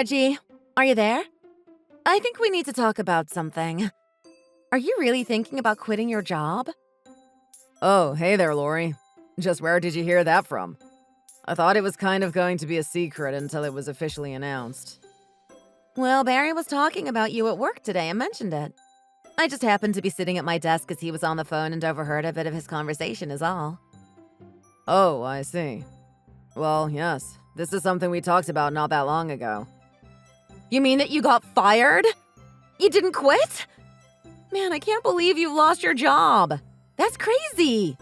Reggie, are you there? I think we need to talk about something. Are you really thinking about quitting your job? Oh, hey there, Lori. Just where did you hear that from? I thought it was kind of going to be a secret until it was officially announced. Well, Barry was talking about you at work today and mentioned it. I just happened to be sitting at my desk as he was on the phone and overheard a bit of his conversation is all. Oh, I see. Well, yes, this is something we talked about not that long ago. You mean that you got fired? You didn't quit? Man, I can't believe you lost your job. That's crazy.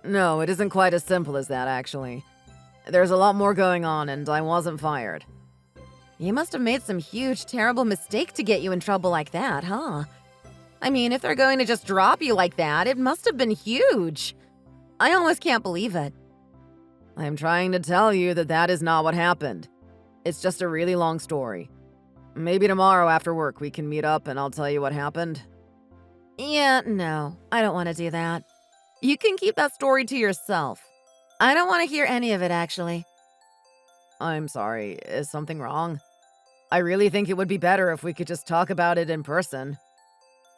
No, it isn't quite as simple as that, actually. There's a lot more going on, and I wasn't fired. You must have made some huge, terrible mistake to get you in trouble like that, huh? I mean, if they're going to just drop you like that, it must have been huge. I almost can't believe it. I'm trying to tell you that that is not what happened. It's just a really long story. Maybe tomorrow after work we can meet up and I'll tell you what happened. Yeah, no, I don't want to do that. You can keep that story to yourself. I don't want to hear any of it, actually. I'm sorry, is something wrong? I really think it would be better if we could just talk about it in person.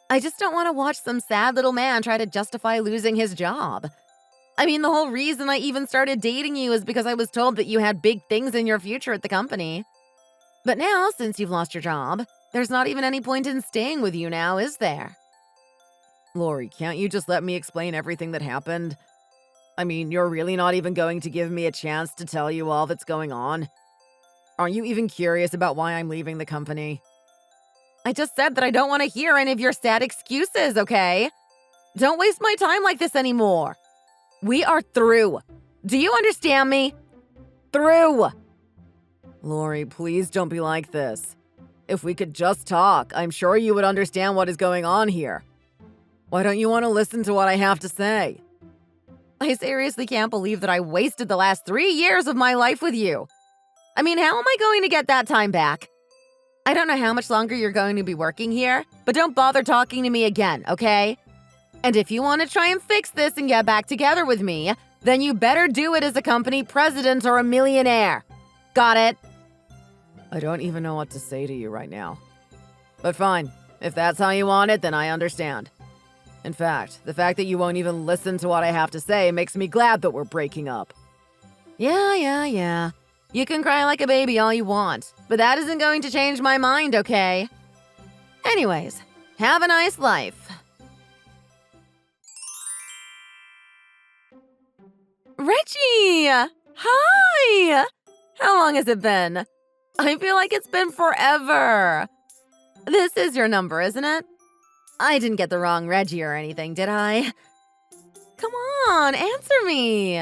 I just don't want to watch some sad little man try to justify losing his job. I mean, the whole reason I even started dating you is because I was told that you had big things in your future at the company. But now, since you've lost your job, there's not even any point in staying with you now, is there? Lori, can't you just let me explain everything that happened? I mean, you're really not even going to give me a chance to tell you all that's going on? Aren't you even curious about why I'm leaving the company? I just said that I don't want to hear any of your sad excuses, okay? Don't waste my time like this anymore. We are through. Do you understand me? Through. Lori, please don't be like this. If we could just talk, I'm sure you would understand what is going on here. Why don't you want to listen to what I have to say? I seriously can't believe that I wasted the last 3 years of my life with you. I mean, how am I going to get that time back? I don't know how much longer you're going to be working here, but don't bother talking to me again, okay? And if you want to try and fix this and get back together with me, then you better do it as a company president or a millionaire. Got it? I don't even know what to say to you right now. But fine, if that's how you want it, then I understand. In fact, the fact that you won't even listen to what I have to say makes me glad that we're breaking up. Yeah. You can cry like a baby all you want, but that isn't going to change my mind, okay? Anyways, have a nice life. Reggie! Hi! How long has it been? I feel like it's been forever. This is your number, isn't it? I didn't get the wrong Reggie or anything, did I? Come on, answer me.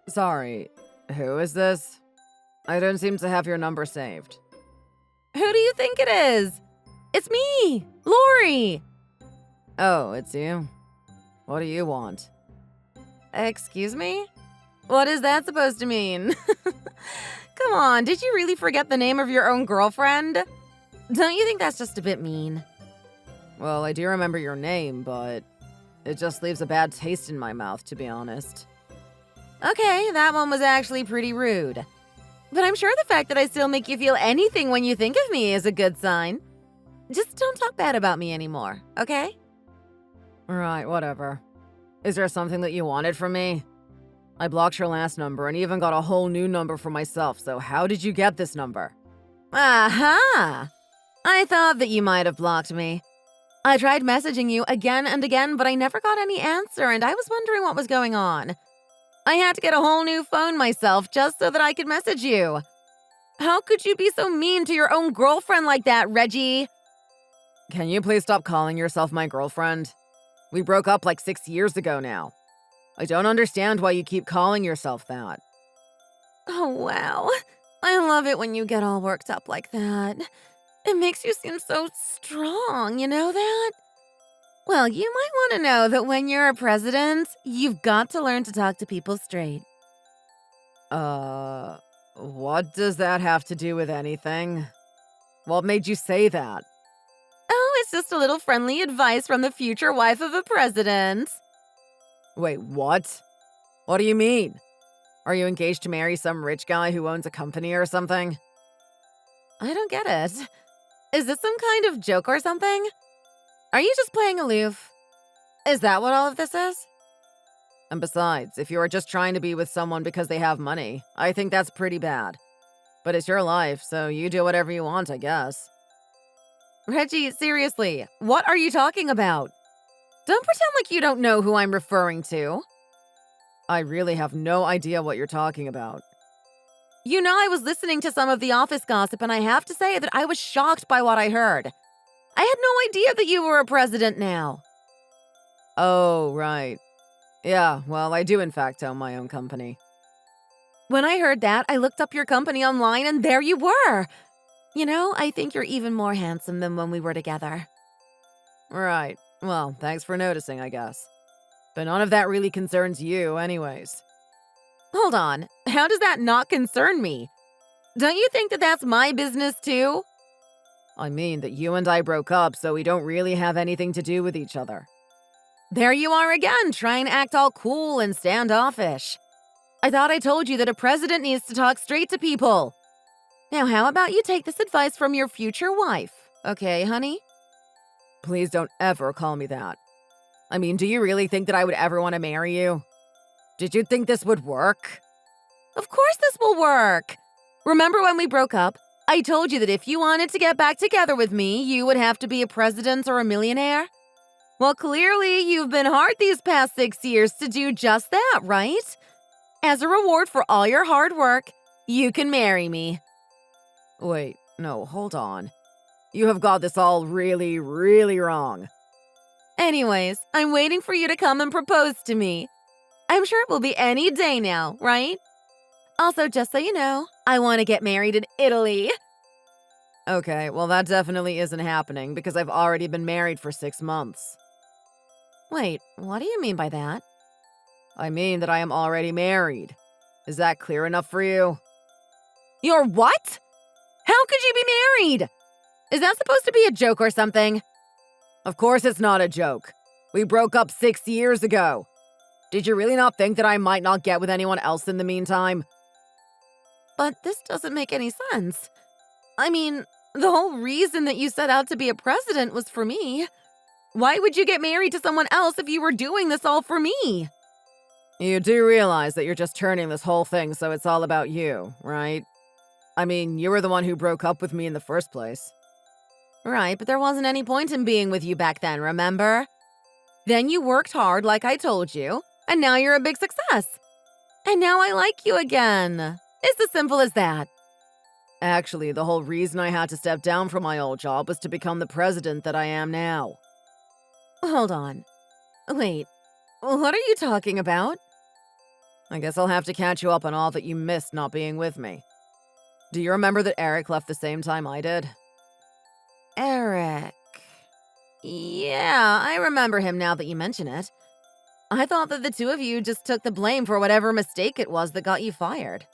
Sorry, who is this? I don't seem to have your number saved. Who do you think it is? It's me, Lori. Oh, it's you? What do you want? Excuse me? What is that supposed to mean? Come on, did you really forget the name of your own girlfriend? Don't you think that's just a bit mean? Well, I do remember your name, but it just leaves a bad taste in my mouth, to be honest. Okay, that one was actually pretty rude. But I'm sure the fact that I still make you feel anything when you think of me is a good sign. Just don't talk bad about me anymore, okay? Right, whatever. Is there something that you wanted from me? I blocked your last number and even got a whole new number for myself, so how did you get this number? Aha! I thought that you might have blocked me. I tried messaging you again and again, but I never got any answer, and I was wondering what was going on. I had to get a whole new phone myself just so that I could message you. How could you be so mean to your own girlfriend like that, Reggie? Can you please stop calling yourself my girlfriend? We broke up like 6 years ago now. I don't understand why you keep calling yourself that. Oh, wow. I love it when you get all worked up like that. It makes you seem so strong, you know that? Well, you might want to know that when you're a president, you've got to learn to talk to people straight. What does that have to do with anything? What made you say that? Oh, it's just a little friendly advice from the future wife of a president. Wait, what? What do you mean? Are you engaged to marry some rich guy who owns a company or something? I don't get it. Is this some kind of joke or something? Are you just playing aloof? Is that what all of this is? And besides, if you are just trying to be with someone because they have money, I think that's pretty bad. But it's your life, so you do whatever you want, I guess. Reggie, seriously, what are you talking about? Don't pretend like you don't know who I'm referring to. I really have no idea what you're talking about. You know, I was listening to some of the office gossip, and I have to say that I was shocked by what I heard. I had no idea that you were a president now. Oh, right. Yeah, well, I do in fact own my own company. When I heard that, I looked up your company online, and there you were. You know, I think you're even more handsome than when we were together. Right. Well, thanks for noticing, I guess. But none of that really concerns you anyways. Hold on. How does that not concern me? Don't you think that that's my business too? I mean that you and I broke up, so we don't really have anything to do with each other. There you are again, trying to act all cool and standoffish. I thought I told you that a president needs to talk straight to people. Now, how about you take this advice from your future wife? Okay, honey? Please don't ever call me that. I mean, do you really think that I would ever want to marry you? Did you think this would work? Of course this will work. Remember when we broke up? I told you that if you wanted to get back together with me, you would have to be a president or a millionaire. Well, clearly you've been hard these past 6 years to do just that, right? As a reward for all your hard work, you can marry me. Wait, no, hold on. You have got this all really, really wrong. Anyways, I'm waiting for you to come and propose to me. I'm sure it will be any day now, right? Also, just so you know, I want to get married in Italy. Okay, well that definitely isn't happening because I've already been married for 6 months. Wait, what do you mean by that? I mean that I am already married. Is that clear enough for you? You're what? How could you be married? Is that supposed to be a joke or something? Of course it's not a joke. We broke up 6 years ago. Did you really not think that I might not get with anyone else in the meantime? But this doesn't make any sense. I mean, the whole reason that you set out to be a president was for me. Why would you get married to someone else if you were doing this all for me? You do realize that you're just turning this whole thing so it's all about you, right? I mean, you were the one who broke up with me in the first place. Right, but there wasn't any point in being with you back then, remember? Then you worked hard like I told you, and now you're a big success. And now I like you again. It's as simple as that. Actually, the whole reason I had to step down from my old job was to become the president that I am now. Hold on. Wait, what are you talking about? I guess I'll have to catch you up on all that you missed not being with me. Do you remember that Eric left the same time I did? Eric. Yeah, I remember him now that you mention it. I thought that the two of you just took the blame for whatever mistake it was that got you fired.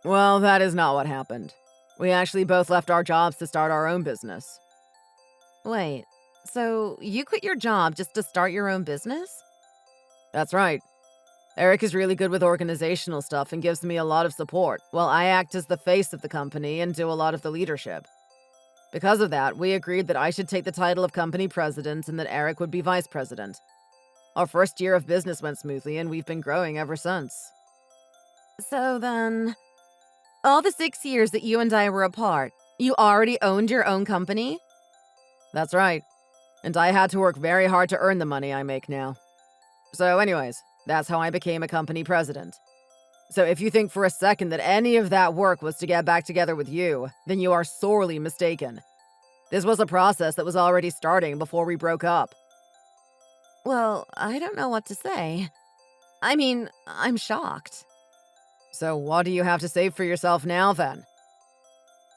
Well, that is not what happened. We actually both left our jobs to start our own business. Wait, so you quit your job just to start your own business? That's right. Eric is really good with organizational stuff and gives me a lot of support, while I act as the face of the company and do a lot of the leadership. Because of that, we agreed that I should take the title of company president and that Eric would be vice president. Our first year of business went smoothly, and we've been growing ever since. So then, all the 6 years that you and I were apart, you already owned your own company? That's right. And I had to work very hard to earn the money I make now. So anyways, that's how I became a company president. So if you think for a second that any of that work was to get back together with you, then you are sorely mistaken. This was a process that was already starting before we broke up. Well, I don't know what to say. I mean, I'm shocked. So what do you have to say for yourself now, then?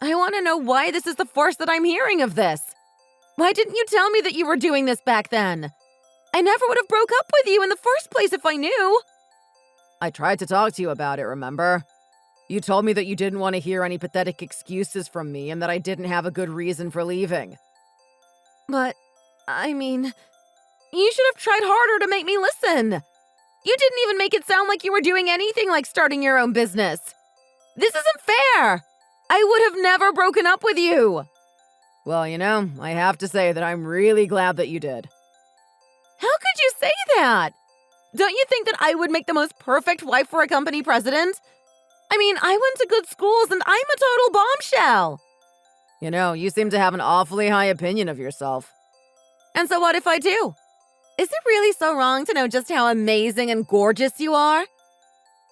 I want to know why this is the first that I'm hearing of this. Why didn't you tell me that you were doing this back then? I never would have broke up with you in the first place if I knew. I tried to talk to you about it, remember? You told me that you didn't want to hear any pathetic excuses from me and that I didn't have a good reason for leaving. But, I mean, you should have tried harder to make me listen. You didn't even make it sound like you were doing anything like starting your own business. This isn't fair. I would have never broken up with you. Well, I have to say that I'm really glad that you did. How could you say that? Don't you think that I would make the most perfect wife for a company president? I mean, I went to good schools and I'm a total bombshell. You seem to have an awfully high opinion of yourself. And so what if I do? Is it really so wrong to know just how amazing and gorgeous you are?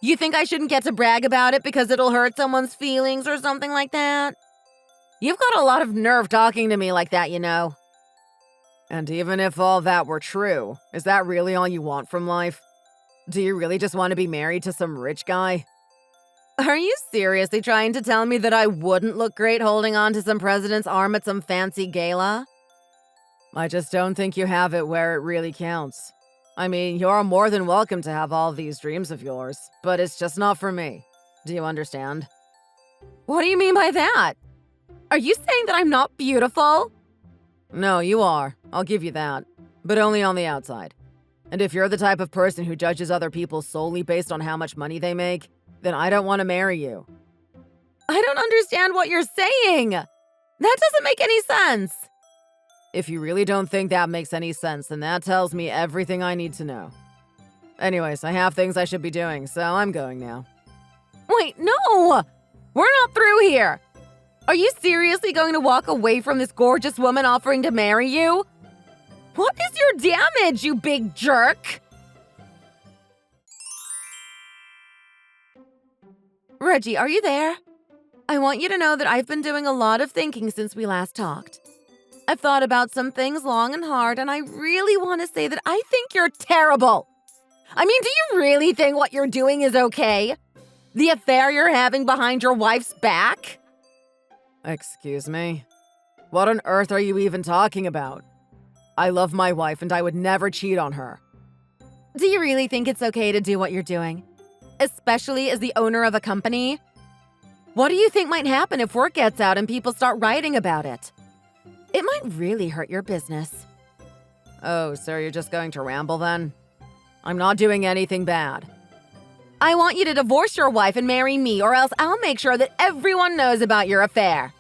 You think I shouldn't get to brag about it because it'll hurt someone's feelings or something like that? You've got a lot of nerve talking to me like that, And even if all that were true, is that really all you want from life? Do you really just want to be married to some rich guy? Are you seriously trying to tell me that I wouldn't look great holding on to some president's arm at some fancy gala? I just don't think you have it where it really counts. I mean, you're more than welcome to have all these dreams of yours, but it's just not for me. Do you understand? What do you mean by that? Are you saying that I'm not beautiful? No, you are. I'll give you that. But only on the outside. And if you're the type of person who judges other people solely based on how much money they make, then I don't want to marry you. I don't understand what you're saying. That doesn't make any sense. If you really don't think that makes any sense, then that tells me everything I need to know. Anyways, I have things I should be doing, so I'm going now. Wait, no! We're not through here. Are you seriously going to walk away from this gorgeous woman offering to marry you? What is your damage, you big jerk? Reggie, are you there? I want you to know that I've been doing a lot of thinking since we last talked. I've thought about some things long and hard, and I really want to say that I think you're terrible. I mean, do you really think what you're doing is okay? The affair you're having behind your wife's back? Excuse me? What on earth are you even talking about? I love my wife and I would never cheat on her. Do you really think it's okay to do what you're doing? Especially as the owner of a company? What do you think might happen if word gets out and people start writing about it? It might really hurt your business. Oh, so you're just going to ramble then? I'm not doing anything bad. I want you to divorce your wife and marry me, or else I'll make sure that everyone knows about your affair.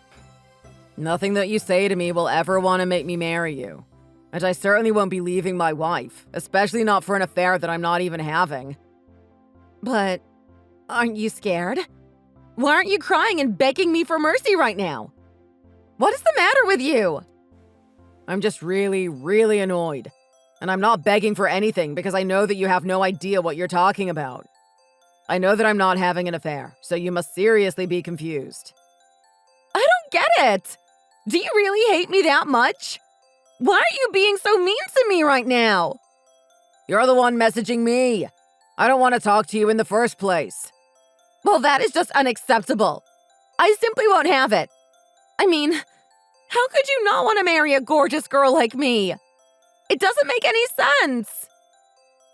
Nothing that you say to me will ever want to make me marry you. And I certainly won't be leaving my wife, especially not for an affair that I'm not even having. But aren't you scared? Why aren't you crying and begging me for mercy right now? What is the matter with you? I'm just really, really annoyed. And I'm not begging for anything because I know that you have no idea what you're talking about. I know that I'm not having an affair, so you must seriously be confused. I don't get it. Do you really hate me that much? Why are you being so mean to me right now? You're the one messaging me. I don't want to talk to you in the first place. Well, that is just unacceptable. I simply won't have it. I mean, how could you not want to marry a gorgeous girl like me? It doesn't make any sense.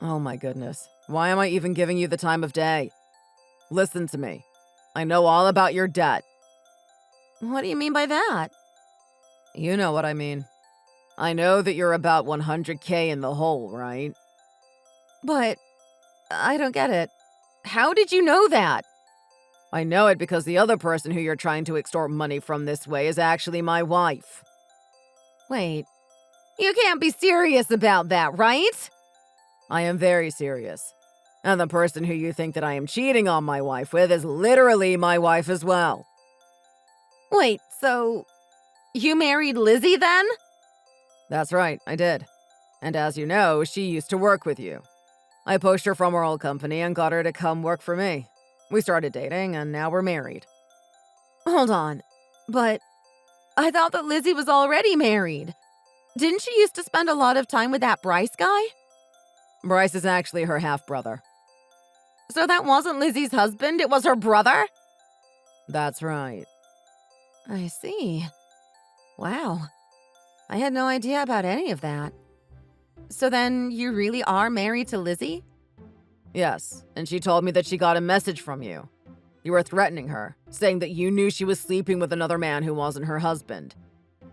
Oh my goodness. Why am I even giving you the time of day? Listen to me. I know all about your debt. What do you mean by that? You know what I mean. I know that you're about 100K in the hole, right? But I don't get it. How did you know that? I know it because the other person who you're trying to extort money from this way is actually my wife. Wait, you can't be serious about that, right? I am very serious. And the person who you think that I am cheating on my wife with is literally my wife as well. Wait, so you married Lizzie then? That's right, I did. And as you know, she used to work with you. I poached her from our old company and got her to come work for me. We started dating, and now we're married. Hold on, but I thought that Lizzie was already married. Didn't she used to spend a lot of time with that Bryce guy? Bryce is actually her half-brother. So that wasn't Lizzie's husband, it was her brother? That's right. I see. Wow. I had no idea about any of that. So then you really are married to Lizzie? Yes, and she told me that she got a message from you. You were threatening her, saying that you knew she was sleeping with another man who wasn't her husband.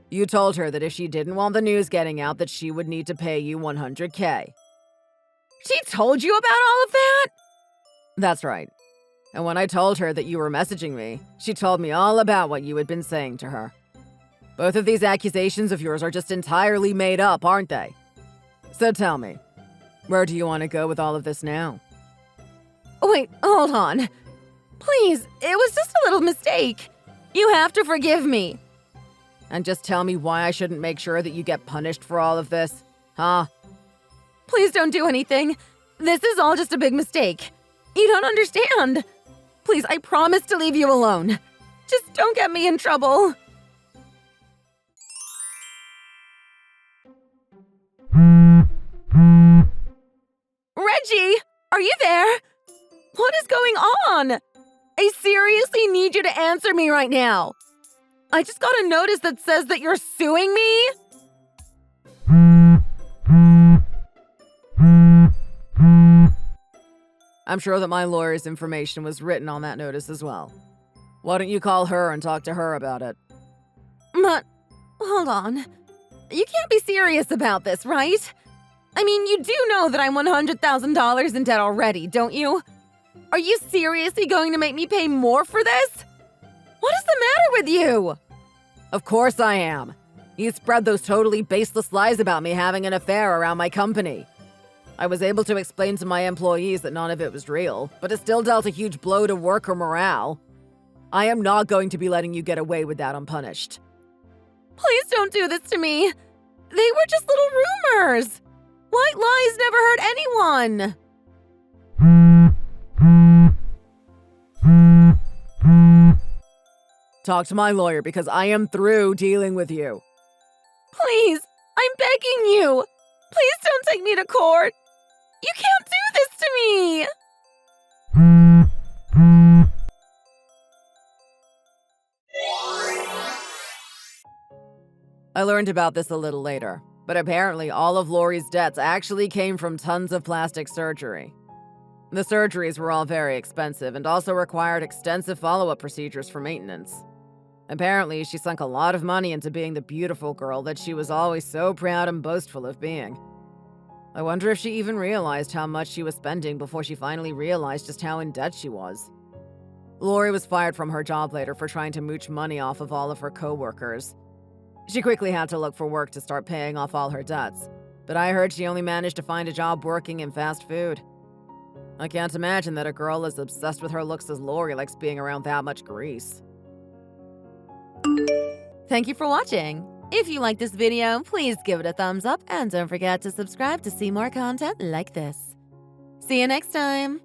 You told her that if she didn't want the news getting out, that she would need to pay you 100K. She told you about all of that? That's right. And when I told her that you were messaging me, she told me all about what you had been saying to her. Both of these accusations of yours are just entirely made up, aren't they? So tell me, where do you want to go with all of this now? Wait, hold on. Please, it was just a little mistake. You have to forgive me. And just tell me why I shouldn't make sure that you get punished for all of this, huh? Please don't do anything. This is all just a big mistake. You don't understand. Please, I promise to leave you alone. Just don't get me in trouble. Reggie, are you there? What is going on? I seriously need you to answer me right now. I just got a notice that says that you're suing me. I'm sure that my lawyer's information was written on that notice as well. Why don't you call her and talk to her about it? But, hold on. You can't be serious about this, right? I mean, you do know that I'm $100,000 in debt already, don't you? Are you seriously going to make me pay more for this? What is the matter with you? Of course I am. You spread those totally baseless lies about me having an affair around my company. I was able to explain to my employees that none of it was real, but it still dealt a huge blow to worker morale. I am not going to be letting you get away with that unpunished. Please don't do this to me. They were just little rumors. White lies never hurt anyone. Talk to my lawyer because I am through dealing with you. Please, I'm begging you. Please don't take me to court. You can't do this to me. I learned about this a little later, but apparently all of Lori's debts actually came from tons of plastic surgery. The surgeries were all very expensive and also required extensive follow-up procedures for maintenance. Apparently, she sunk a lot of money into being the beautiful girl that she was always so proud and boastful of being. I wonder if she even realized how much she was spending before she finally realized just how in debt she was. Lori was fired from her job later for trying to mooch money off of all of her co-workers. She quickly had to look for work to start paying off all her debts, but I heard she only managed to find a job working in fast food. I can't imagine that a girl as obsessed with her looks as Lori likes being around that much grease. Thank you for watching. If you like this video, please give it a thumbs up and don't forget to subscribe to see more content like this. See you next time.